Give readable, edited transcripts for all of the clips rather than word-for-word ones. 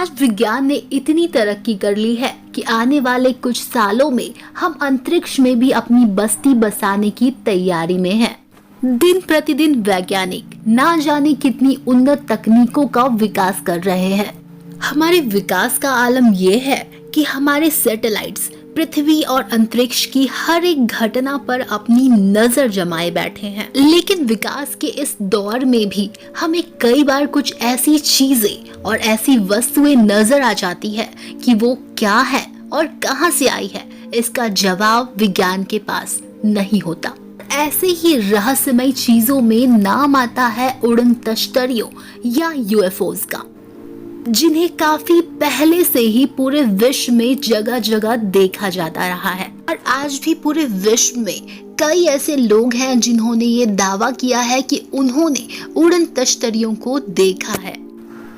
आज विज्ञान ने इतनी तरक्की कर ली है कि आने वाले कुछ सालों में हम अंतरिक्ष में भी अपनी बस्ती बसाने की तैयारी में हैं। दिन प्रतिदिन वैज्ञानिक ना जाने कितनी उन्नत तकनीकों का विकास कर रहे हैं। हमारे विकास का आलम यह है कि हमारे सैटेलाइट्स पृथ्वी और अंतरिक्ष की हर एक घटना पर अपनी नजर जमाए बैठे हैं। लेकिन विकास के इस दौर में भी हमें कई बार कुछ ऐसी चीजें और ऐसी वस्तुएं नजर आ जाती है कि वो क्या है और कहां से आई है, इसका जवाब विज्ञान के पास नहीं होता। ऐसे ही रहस्यमय चीजों में नाम आता है उड़न तश्तरियों या यूएफओज का, जिन्हें काफी पहले से ही पूरे विश्व में जगह जगह देखा जाता रहा है। और आज भी पूरे विश्व में कई ऐसे लोग हैं जिन्होंने ये दावा किया है कि उन्होंने उड़न तश्तरियों को देखा है।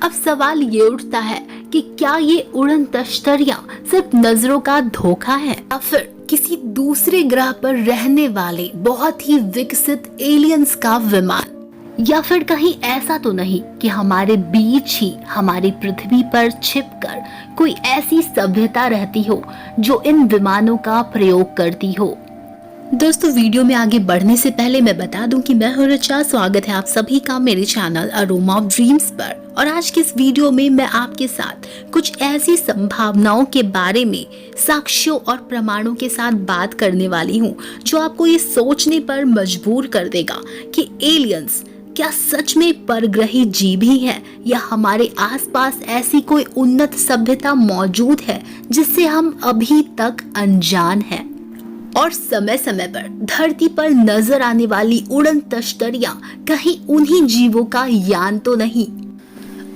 अब सवाल ये उठता है कि क्या ये उड़न तश्तरियां सिर्फ नजरों का धोखा है या फिर किसी दूसरे ग्रह पर रहने वाले बहुत ही विकसित एलियंस का विमान, या फिर कहीं ऐसा तो नहीं कि हमारे बीच ही हमारी पृथ्वी पर छिपकर कोई ऐसी सभ्यता रहती हो जो इन विमानों का प्रयोग करती हो। दोस्तों, वीडियो में आगे बढ़ने से पहले मैं बता दूं कि मैं हूं ऋचा। स्वागत है आप सभी का मेरे चैनल अरोमा ऑफ ड्रीम्स पर। और आज के इस वीडियो में मैं आपके साथ कुछ ऐसी संभावनाओं के बारे में साक्ष्यों और प्रमाणों के साथ बात करने वाली हूं जो आपको ये सोचने पर मजबूर कर देगा कि एलियंस क्या सच में परग्रही जीव ही है या हमारे आसपास ऐसी कोई उन्नत सभ्यता मौजूद है जिससे हम अभी तक अनजान हैं। और समय समय पर धरती पर नजर आने वाली उड़न तश्तरियां कहीं उन्हीं जीवों का यान तो नहीं।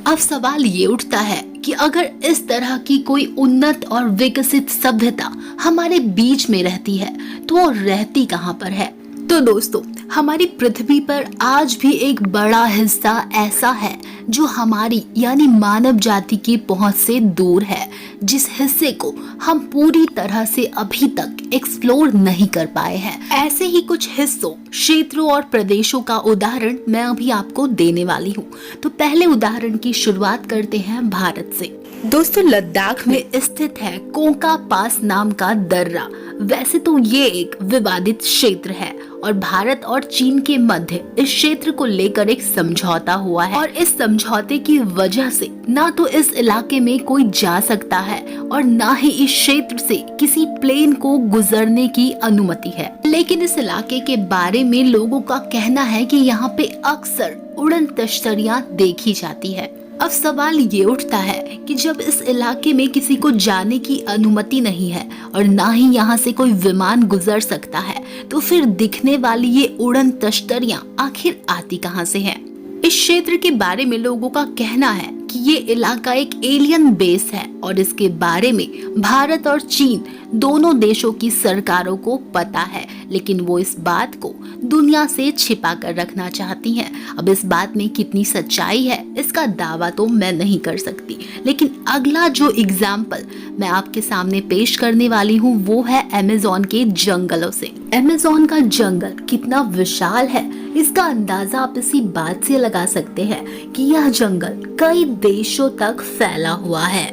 अब सवाल ये उठता है कि अगर इस तरह की कोई उन्नत और विकसित सभ्यता हमारे बीच में रहती है तो वो रहती कहाँ पर है? तो दोस्तों, हमारी पृथ्वी पर आज भी एक बड़ा हिस्सा ऐसा है जो हमारी यानी मानव जाति की पहुंच से दूर है, जिस हिस्से को हम पूरी तरह से अभी तक एक्सप्लोर नहीं कर पाए हैं। ऐसे ही कुछ हिस्सों, क्षेत्रों और प्रदेशों का उदाहरण मैं अभी आपको देने वाली हूँ। तो पहले उदाहरण की शुरुआत करते हैं भारत से। दोस्तों, लद्दाख में स्थित है कोंका पास नाम का दर्रा। वैसे तो ये एक विवादित क्षेत्र है और भारत और चीन के मध्य इस क्षेत्र को लेकर एक समझौता हुआ है, और इस समझौते की वजह से ना तो इस इलाके में कोई जा सकता है और ना ही इस क्षेत्र से किसी प्लेन को गुजरने की अनुमति है। लेकिन इस इलाके के बारे में लोगों का कहना है कि यहाँ पे अक्सर उड़न तश्तरियां देखी जाती है। अब सवाल ये उठता है कि जब इस इलाके में किसी को जाने की अनुमति नहीं है और ना ही यहाँ से कोई विमान गुजर सकता है, तो फिर दिखने वाली ये उड़न तश्तरियां आखिर आती कहाँ से हैं? इस क्षेत्र के बारे में लोगों का कहना है कि ये इलाका एक एलियन बेस है और इसके बारे में भारत और चीन दोनों देशों की सरकारों को पता है, लेकिन वो इस बात को दुनिया से छिपा कर रखना चाहती हैं। अब इस बात में कितनी सच्चाई है इसका दावा तो मैं नहीं कर सकती, लेकिन अगला जो एग्जाम्पल मैं आपके सामने पेश करने वाली हूँ वो है अमेज़न के जंगलों से। अमेज़न का जंगल कितना विशाल है इसका अंदाजा आप इसी बात से लगा सकते हैं कि यह जंगल कई देशों तक फैला हुआ है।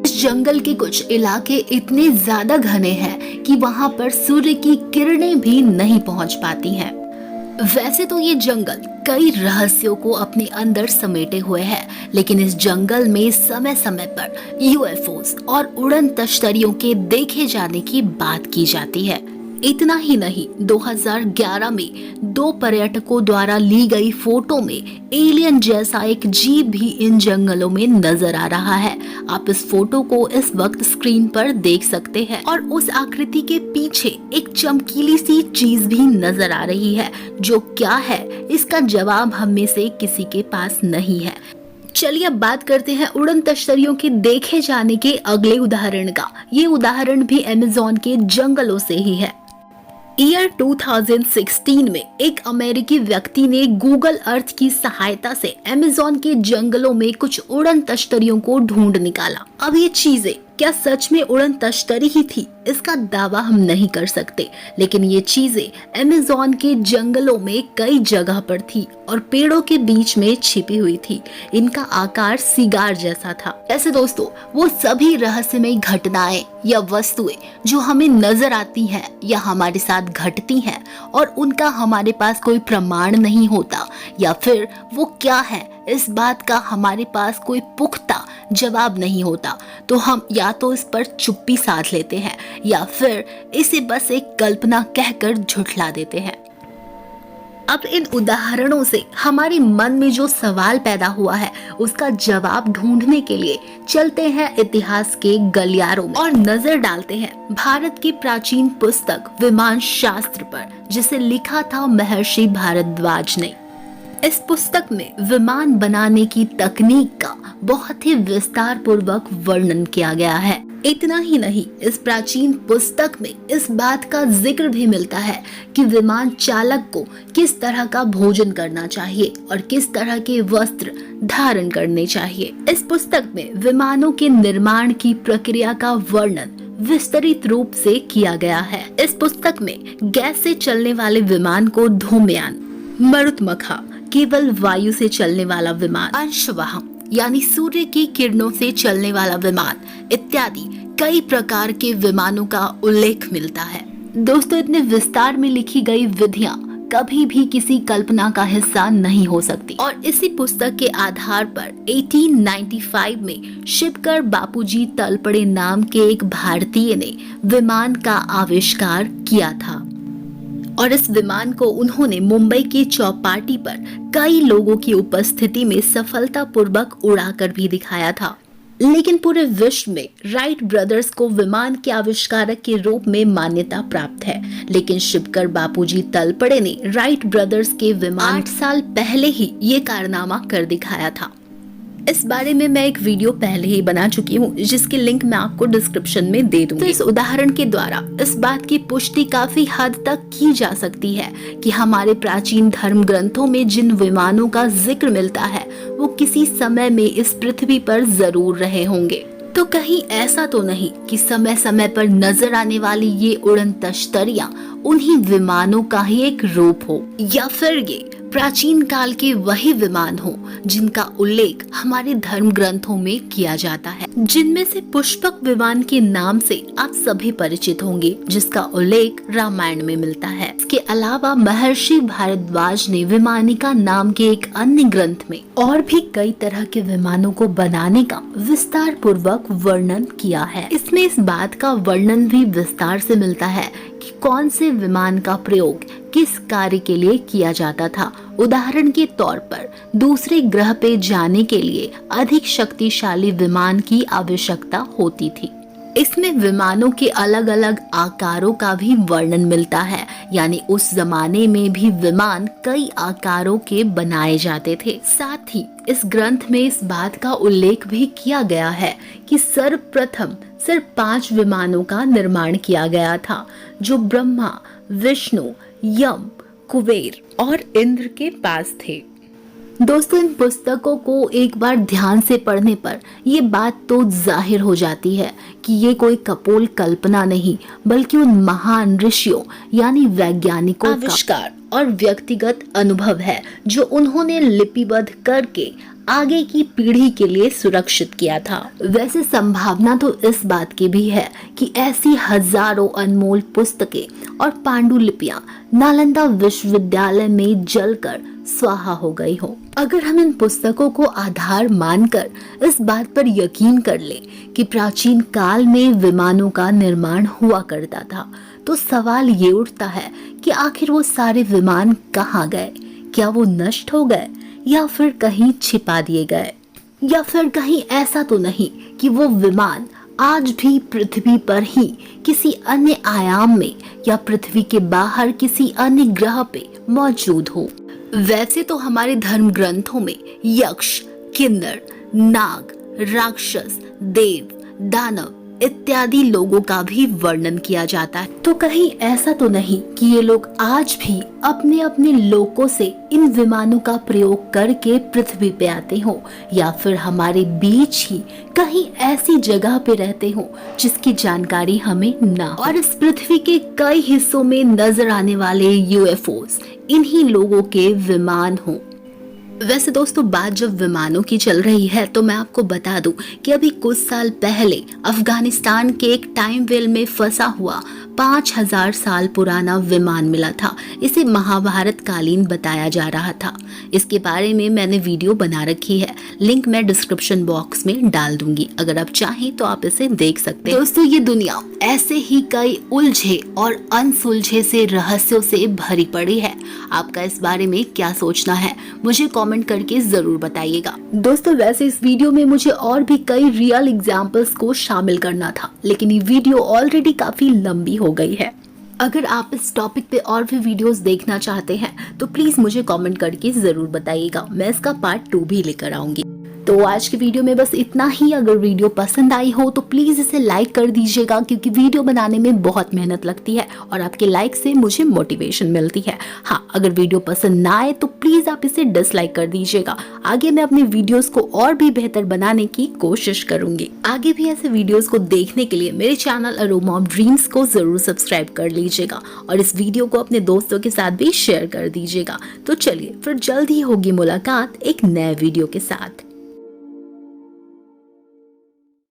इस जंगल के कुछ इलाके इतने ज्यादा घने हैं कि वहां पर सूर्य की किरणें भी नहीं पहुंच पाती हैं। वैसे तो ये जंगल कई रहस्यों को अपने अंदर समेटे हुए है, लेकिन इस जंगल में समय समय पर यूएफओस और उड़न तश्तरियों के देखे जाने की बात की जाती है। इतना ही नहीं, 2011 में 2 पर्यटकों द्वारा ली गई फोटो में एलियन जैसा एक जीव भी इन जंगलों में नजर आ रहा है। आप इस फोटो को इस वक्त स्क्रीन पर देख सकते हैं और उस आकृति के पीछे एक चमकीली सी चीज भी नजर आ रही है, जो क्या है इसका जवाब हम में से किसी के पास नहीं है। चलिए अब बात करते हैं उड़न तश्तरियों के देखे जाने के अगले उदाहरण का। ये उदाहरण भी अमेज़न के जंगलों से ही है। ईयर 2016 में एक अमेरिकी व्यक्ति ने गूगल अर्थ की सहायता से अमेज़न के जंगलों में कुछ उड़न तश्तरियों को ढूंढ निकाला। अब ये चीजें क्या सच में उड़न तश्तरी ही थी, इसका दावा हम नहीं कर सकते, लेकिन ये चीजें अमेज़न के जंगलों में कई जगह पर थी और पेड़ों के बीच में छिपी हुई थी। इनका आकार सिगार जैसा था। ऐसे दोस्तों, वो सभी रहस्यमय घटनाएं या वस्तुएं जो हमें नजर आती हैं या हमारे साथ घटती हैं और उनका हमारे पास कोई प्रमाण नहीं होता, या फिर वो क्या है इस बात का हमारे पास कोई पुख्ता जवाब नहीं होता, तो हम या तो इस पर चुप्पी साध लेते हैं या फिर इसे बस एक कल्पना कहकर झुठला देते हैं। अब इन उदाहरणों से हमारे मन में जो सवाल पैदा हुआ है उसका जवाब ढूंढने के लिए चलते हैं इतिहास के गलियारों में और नजर डालते हैं भारत की प्राचीन पुस्तक विमान शास्त्र पर, जिसे लिखा था महर्षि भारद्वाज ने। इस पुस्तक में विमान बनाने की तकनीक का बहुत ही विस्तार पूर्वक वर्णन किया गया है। इतना ही नहीं, इस प्राचीन पुस्तक में इस बात का जिक्र भी मिलता है कि विमान चालक को किस तरह का भोजन करना चाहिए और किस तरह के वस्त्र धारण करने चाहिए। इस पुस्तक में विमानों के निर्माण की प्रक्रिया का वर्णन विस्तृत रूप से किया गया है। इस पुस्तक में गैस से चलने वाले विमान को धूमयान, मरुतमखा केवल वायु से चलने वाला विमान, अंशवाह यानी सूर्य की किरणों से चलने वाला विमान इत्यादि कई प्रकार के विमानों का उल्लेख मिलता है। दोस्तों, इतने विस्तार में लिखी गई विधियां कभी भी किसी कल्पना का हिस्सा नहीं हो सकती और इसी पुस्तक के आधार पर 1895 में शिवकर बापूजी तलपड़े नाम के एक भारतीय ने विमान का आविष्कार किया था और इस विमान को उन्होंने मुंबई की चौपाटी पर कई लोगों की उपस्थिति में सफलतापूर्वक उड़ाकर भी दिखाया था। लेकिन पूरे विश्व में राइट ब्रदर्स को विमान के आविष्कारक के रूप में मान्यता प्राप्त है, लेकिन शिवकर बापूजी तलपड़े ने राइट ब्रदर्स के विमान 8 साल पहले ही ये कारनामा कर दिखाया था। इस बारे में मैं एक वीडियो पहले ही बना चुकी हूँ, जिसकी लिंक मैं आपको डिस्क्रिप्शन में दे दूंगी। तो इस उदाहरण के द्वारा इस बात की पुष्टि काफी हद तक की जा सकती है कि हमारे प्राचीन धर्म ग्रंथों में जिन विमानों का जिक्र मिलता है वो किसी समय में इस पृथ्वी पर जरूर रहे होंगे। तो कहीं ऐसा तो नहीं कि समय समय पर नजर आने वाली ये उड़न तश्तरियां उन्हीं विमानों का ही एक रूप हो, या फिर ये प्राचीन काल के वही विमान हो जिनका उल्लेख हमारे धर्म ग्रंथों में किया जाता है, जिनमें से पुष्पक विमान के नाम से आप सभी परिचित होंगे, जिसका उल्लेख रामायण में मिलता है। इसके अलावा महर्षि भारद्वाज ने विमानिका नाम के एक अन्य ग्रंथ में और भी कई तरह के विमानों को बनाने का विस्तार पूर्वक वर्णन किया है। इसमें इस बात का वर्णन भी विस्तार से मिलता है कि कौन से विमान का प्रयोग किस कार्य के लिए किया जाता था। उदाहरण के तौर पर दूसरे ग्रह पे जाने के लिए अधिक शक्तिशाली विमान की आवश्यकता होती थी। इसमें विमानों के अलग अलग आकारों का भी वर्णन मिलता है, यानी उस जमाने में भी विमान कई आकारों के बनाए जाते थे। साथ ही इस ग्रंथ में इस बात का उल्लेख भी किया गया है कि सर्वप्रथम सिर्फ 5 विमानों का निर्माण किया गया था, जो ब्रह्मा, विष्णु, यम, कुबेर और इंद्र के पास थे। दोस्तों, इन पुस्तकों को एक बार ध्यान से पढ़ने पर ये बात तो जाहिर हो जाती है कि ये कोई कपोल कल्पना नहीं, बल्कि उन महान ऋषियों यानी वैज्ञानिकों का आविष्कार और व्यक्तिगत अनुभव है, जो उन्होंने लिपिबद्ध करके आगे की पीढ़ी के लिए सुरक्षित किया था। वैसे संभावना तो इस बात की भी है कि ऐसी हजारों अनमोल पुस्तकें और पांडुलिपियां नालंदा विश्वविद्यालय में जलकर स्वाहा हो गई हो। अगर हम इन पुस्तकों को आधार मानकर इस बात पर यकीन कर ले कि प्राचीन काल में विमानों का निर्माण हुआ करता था, तो सवाल ये उठता है कि आखिर वो सारे विमान कहाँ गए? क्या वो नष्ट हो गए या फिर कहीं छिपा दिए गए? या फिर कहीं ऐसा तो नहीं कि वो विमान आज भी पृथ्वी पर ही किसी अन्य आयाम में या पृथ्वी के बाहर किसी अन्य ग्रह पे मौजूद हो? वैसे तो हमारे धर्म ग्रंथों में यक्ष, किन्नर, नाग, राक्षस, देव, दानव, इत्यादि लोगों का भी वर्णन किया जाता है। तो कहीं ऐसा तो नहीं कि ये लोग आज भी अपने अपने लोकों से इन विमानों का प्रयोग करके पृथ्वी पे आते हो, या फिर हमारे बीच ही कहीं ऐसी जगह पे रहते हो जिसकी जानकारी हमें ना हो। और इस पृथ्वी के कई हिस्सों में नजर आने वाले यूएफओस इन्हीं लोगों के विमान हो। वैसे दोस्तों, बात जब विमानों की चल रही है तो मैं आपको बता दूं कि अभी कुछ साल पहले अफगानिस्तान के एक टाइम वेल में फंसा हुआ 5000 साल पुराना विमान मिला था। इसे महाभारत कालीन बताया जा रहा था। इसके बारे में मैंने वीडियो बना रखी है, लिंक मैं डिस्क्रिप्शन बॉक्स में डाल दूंगी, अगर आप चाहें तो आप इसे देख सकते हैं। दोस्तों, ये दुनिया ऐसे ही कई उलझे और अनसुलझे से रहस्यों से भरी पड़ी है। आपका इस बारे में क्या सोचना है, मुझे कमेंट करके जरूर बताइएगा। दोस्तों, वैसे इस वीडियो में मुझे और भी कई रियल एग्जाम्पल्स को शामिल करना था, लेकिन ये वीडियो ऑलरेडी काफी लंबी हो गई है। अगर आप इस टॉपिक पे और भी वीडियोस देखना चाहते हैं तो प्लीज मुझे कमेंट करके जरूर बताइएगा, मैं इसका पार्ट 2 भी लेकर आऊंगी। तो आज की वीडियो में बस इतना ही। अगर वीडियो पसंद आई हो तो प्लीज इसे लाइक कर दीजिएगा, क्योंकि वीडियो बनाने में बहुत मेहनत लगती है और आपके लाइक से मुझे मोटिवेशन मिलती है। हाँ, अगर वीडियो पसंद ना आए तो प्लीज आप इसे डिसलाइक कर दीजिएगा। आगे मैं अपने वीडियोस को और भी बेहतर बनाने की कोशिश करूंगी। आगे भी ऐसे वीडियोस को देखने के लिए मेरे चैनल अरोमा ऑफ ड्रीम्स को जरूर सब्सक्राइब कर लीजिएगा और इस वीडियो को अपने दोस्तों के साथ भी शेयर कर दीजिएगा। तो चलिए फिर जल्द ही होगी मुलाकात एक नए वीडियो के साथ।